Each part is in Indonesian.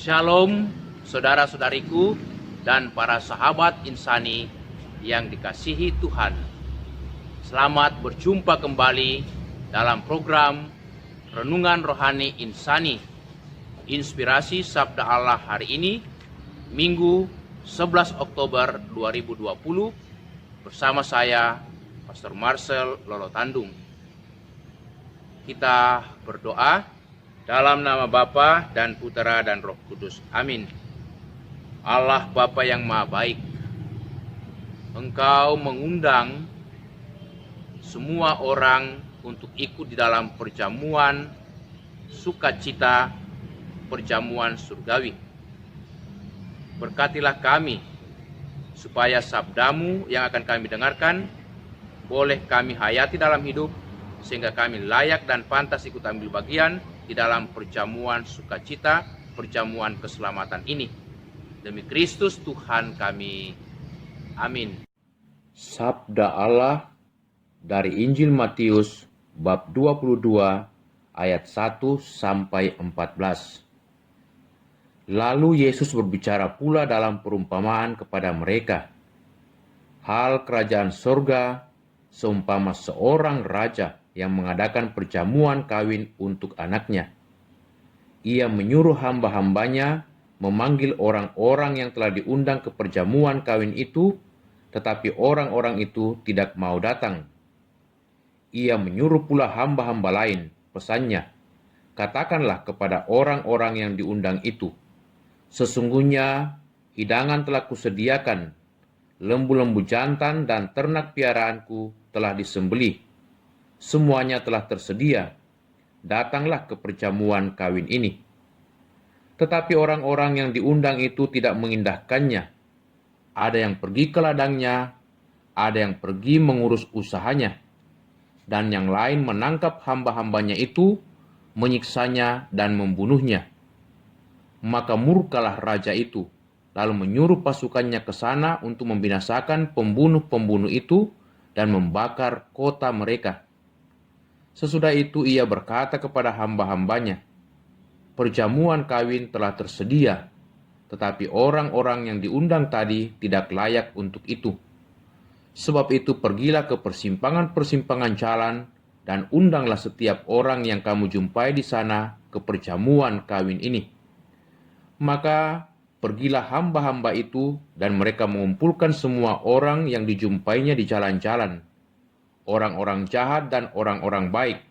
Shalom saudara-saudariku dan para sahabat insani yang dikasihi Tuhan. Selamat berjumpa kembali dalam program Renungan Rohani Insani, Inspirasi Sabda Allah hari ini, Minggu 11 Oktober 2020, bersama saya, Pastor Marcel Lolotandung. Kita berdoa dalam nama Bapa dan Putera dan Roh Kudus. Amin. Allah Bapa yang Maha Baik, Engkau mengundang semua orang untuk ikut di dalam perjamuan sukacita, perjamuan surgawi. Berkatilah kami, supaya sabdamu yang akan kami dengarkan boleh kami hayati dalam hidup, sehingga kami layak dan pantas ikut ambil bagian di dalam perjamuan sukacita, perjamuan keselamatan ini. Demi Kristus Tuhan kami. Amin. Sabda Allah dari Injil Matius bab 22 ayat 1 sampai 14. Lalu Yesus berbicara pula dalam perumpamaan kepada mereka. Hal kerajaan surga seumpama seorang raja yang mengadakan perjamuan kawin untuk anaknya. Ia menyuruh hamba-hambanya memanggil orang-orang yang telah diundang ke perjamuan kawin itu, tetapi orang-orang itu tidak mau datang. Ia menyuruh pula hamba-hamba lain, pesannya, katakanlah kepada orang-orang yang diundang itu, sesungguhnya hidangan telah kusediakan, lembu-lembu jantan dan ternak piaraanku telah disembelih. Semuanya telah tersedia, datanglah ke perjamuan kawin ini. Tetapi orang-orang yang diundang itu tidak mengindahkannya. Ada yang pergi ke ladangnya, ada yang pergi mengurus usahanya, dan yang lain menangkap hamba-hambanya itu, menyiksanya dan membunuhnya. Maka murkalah raja itu, lalu menyuruh pasukannya ke sana untuk membinasakan pembunuh-pembunuh itu dan membakar kota mereka. Sesudah itu ia berkata kepada hamba-hambanya, perjamuan kawin telah tersedia, tetapi orang-orang yang diundang tadi tidak layak untuk itu. Sebab itu pergilah ke persimpangan-persimpangan jalan dan undanglah setiap orang yang kamu jumpai di sana ke perjamuan kawin ini. Maka pergilah hamba-hamba itu dan mereka mengumpulkan semua orang yang dijumpainya di jalan-jalan, orang-orang jahat dan orang-orang baik,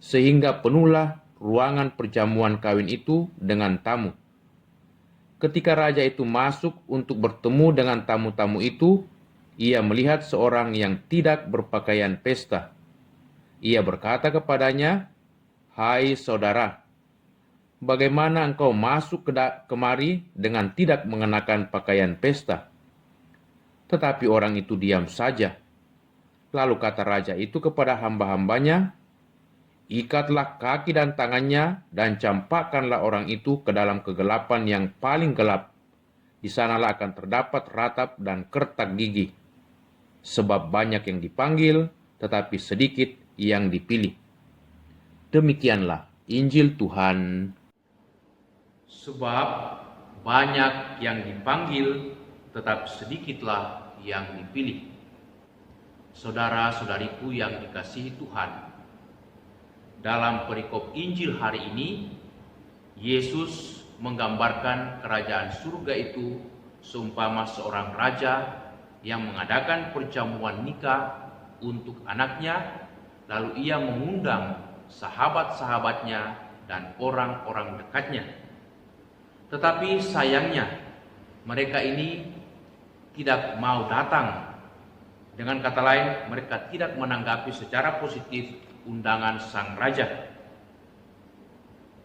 sehingga penuhlah ruangan perjamuan kawin itu dengan tamu. Ketika raja itu masuk untuk bertemu dengan tamu-tamu itu, ia melihat seorang yang tidak berpakaian pesta. Ia berkata kepadanya, "Hai saudara, bagaimana engkau masuk kemari dengan tidak mengenakan pakaian pesta?" Tetapi orang itu diam saja. Lalu kata raja itu kepada hamba-hambanya, ikatlah kaki dan tangannya dan campakkanlah orang itu ke dalam kegelapan yang paling gelap. Di sanalah akan terdapat ratap dan kertak gigi. Sebab banyak yang dipanggil, tetapi sedikit yang dipilih. Demikianlah Injil Tuhan. Sebab banyak yang dipanggil, tetapi sedikitlah yang dipilih. Saudara-saudariku yang dikasihi Tuhan, dalam perikop Injil hari ini, Yesus menggambarkan kerajaan surga itu seumpama seorang raja yang mengadakan perjamuan nikah untuk anaknya, lalu ia mengundang sahabat-sahabatnya dan orang-orang dekatnya. Tetapi sayangnya, mereka ini tidak mau datang. Dengan kata lain, mereka tidak menanggapi secara positif undangan sang raja.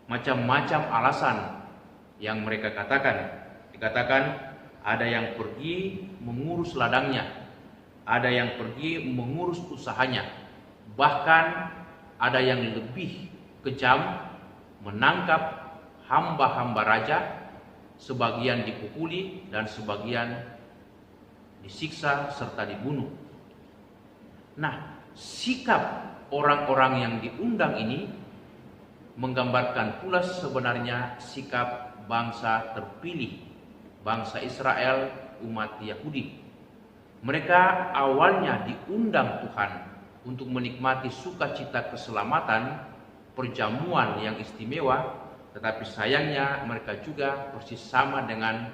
Macam-macam alasan yang mereka katakan. Dikatakan ada yang pergi mengurus ladangnya, ada yang pergi mengurus usahanya, bahkan ada yang lebih kejam, menangkap hamba-hamba raja, sebagian dipukuli dan sebagian disiksa serta dibunuh. Nah, sikap orang-orang yang diundang ini menggambarkan pula sebenarnya sikap bangsa terpilih, bangsa Israel, umat Yahudi. Mereka awalnya diundang Tuhan untuk menikmati sukacita keselamatan, perjamuan yang istimewa, tetapi sayangnya mereka juga persis sama dengan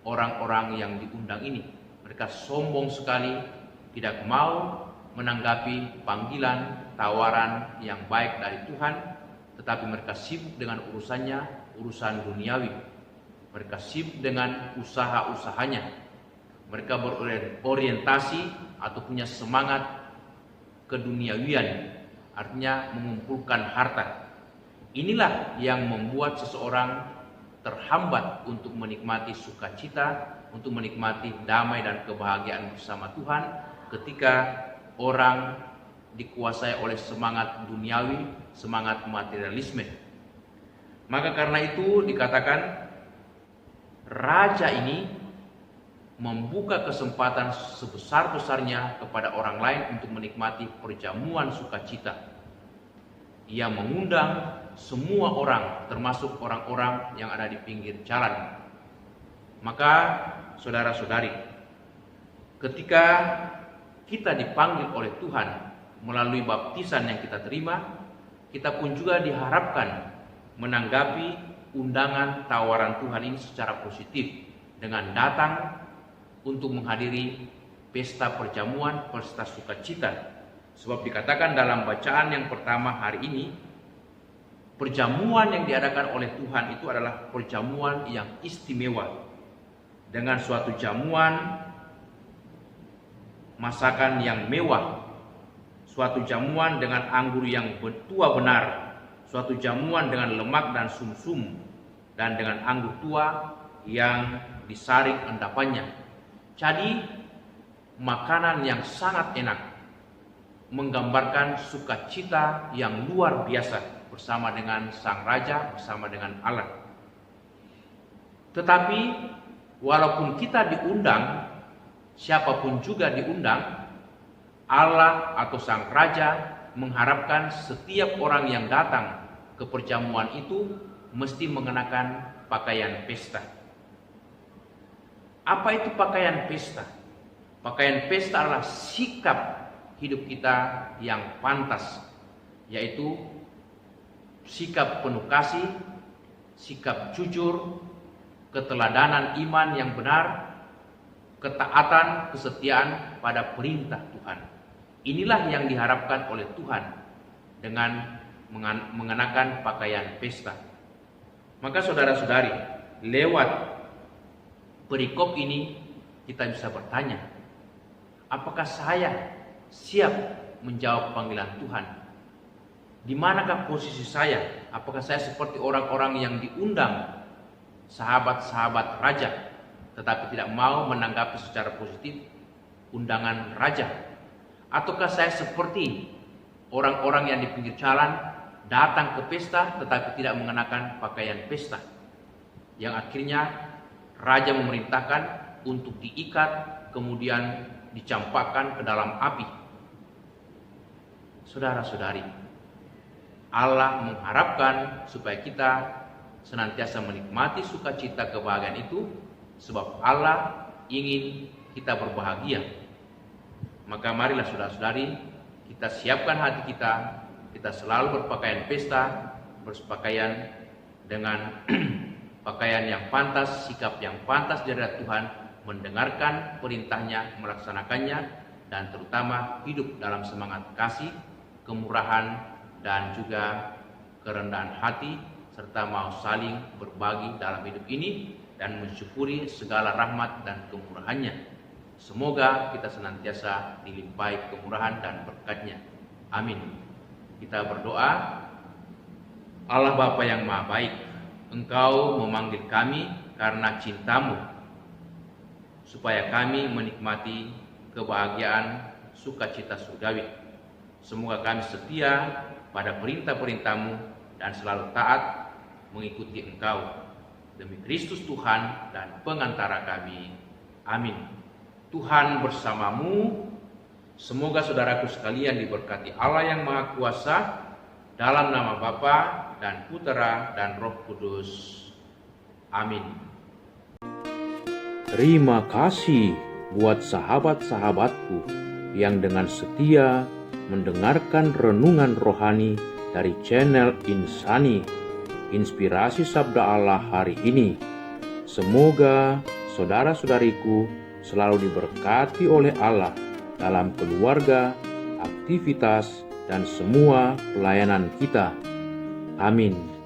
orang-orang yang diundang ini. Mereka sombong sekali, tidak mau menanggapi panggilan, tawaran yang baik dari Tuhan, tetapi mereka sibuk dengan urusannya, urusan duniawi. Mereka sibuk dengan usaha-usahanya. Mereka berorientasi atau punya semangat keduniawian, artinya mengumpulkan harta. Inilah yang membuat seseorang terhambat untuk menikmati sukacita, untuk menikmati damai dan kebahagiaan bersama Tuhan ketika orang dikuasai oleh semangat duniawi, semangat materialisme. Maka karena itu dikatakan raja ini membuka kesempatan sebesar-besarnya kepada orang lain untuk menikmati perjamuan sukacita. Ia mengundang semua orang, termasuk orang-orang yang ada di pinggir jalan. Maka saudara-saudari, ketika kita dipanggil oleh Tuhan melalui baptisan yang kita terima, kita pun juga diharapkan menanggapi undangan tawaran Tuhan ini secara positif dengan datang untuk menghadiri pesta perjamuan, pesta sukacita. Sebab dikatakan dalam bacaan yang pertama hari ini, perjamuan yang diadakan oleh Tuhan itu adalah perjamuan yang istimewa, dengan suatu jamuan masakan yang mewah, suatu jamuan dengan anggur yang tua benar, suatu jamuan dengan lemak dan sumsum, dan dengan anggur tua yang disaring endapannya. Jadi makanan yang sangat enak, menggambarkan sukacita yang luar biasa bersama dengan sang raja, bersama dengan Allah. Tetapi walaupun kita diundang, siapapun juga diundang, Allah atau sang raja mengharapkan setiap orang yang datang ke perjamuan itu mesti mengenakan pakaian pesta. Apa itu pakaian pesta? Pakaian pesta adalah sikap hidup kita yang pantas, yaitu sikap penuh kasih, sikap jujur, keteladanan iman yang benar, ketaatan, kesetiaan pada perintah Tuhan. Inilah yang diharapkan oleh Tuhan dengan mengenakan pakaian pesta. Maka saudara-saudari, lewat perikop ini kita bisa bertanya, apakah saya siap menjawab panggilan Tuhan? Di manakah posisi saya? Apakah saya seperti orang-orang yang diundang, sahabat-sahabat raja, tetapi tidak mau menanggapi secara positif undangan raja? Ataukah saya seperti orang-orang yang di pinggir jalan, datang ke pesta tetapi tidak mengenakan pakaian pesta, yang akhirnya raja memerintahkan untuk diikat, kemudian dicampakkan ke dalam api? Saudara-saudari, Allah mengharapkan supaya kita senantiasa menikmati sukacita kebahagiaan itu, sebab Allah ingin kita berbahagia. Maka marilah saudara-saudari, kita siapkan hati kita, kita selalu berpakaian pesta, berpakaian dengan pakaian yang pantas, sikap yang pantas dari Tuhan, mendengarkan perintahnya, melaksanakannya, dan terutama hidup dalam semangat kasih, kemurahan, dan juga kerendahan hati, serta mau saling berbagi dalam hidup ini dan mensyukuri segala rahmat dan kemurahannya. Semoga kita senantiasa dilimpahi kemurahan dan berkat-Nya. Amin. Kita berdoa. Allah Bapa yang Maha Baik, Engkau memanggil kami karena cinta-Mu, supaya kami menikmati kebahagiaan sukacita surgawi. Semoga kami setia pada perintah-perintah-Mu dan selalu taat mengikuti Engkau. Demi Kristus Tuhan dan pengantara kami. Amin. Tuhan bersamamu. Semoga saudaraku sekalian diberkati Allah yang Maha Kuasa, dalam nama Bapa dan Putera dan Roh Kudus. Amin. Terima kasih buat sahabat-sahabatku yang dengan setia mendengarkan renungan rohani dari channel Insani, Inspirasi Sabda Allah hari ini. Semoga saudara-saudariku selalu diberkati oleh Allah dalam keluarga, aktivitas, dan semua pelayanan kita. Amin.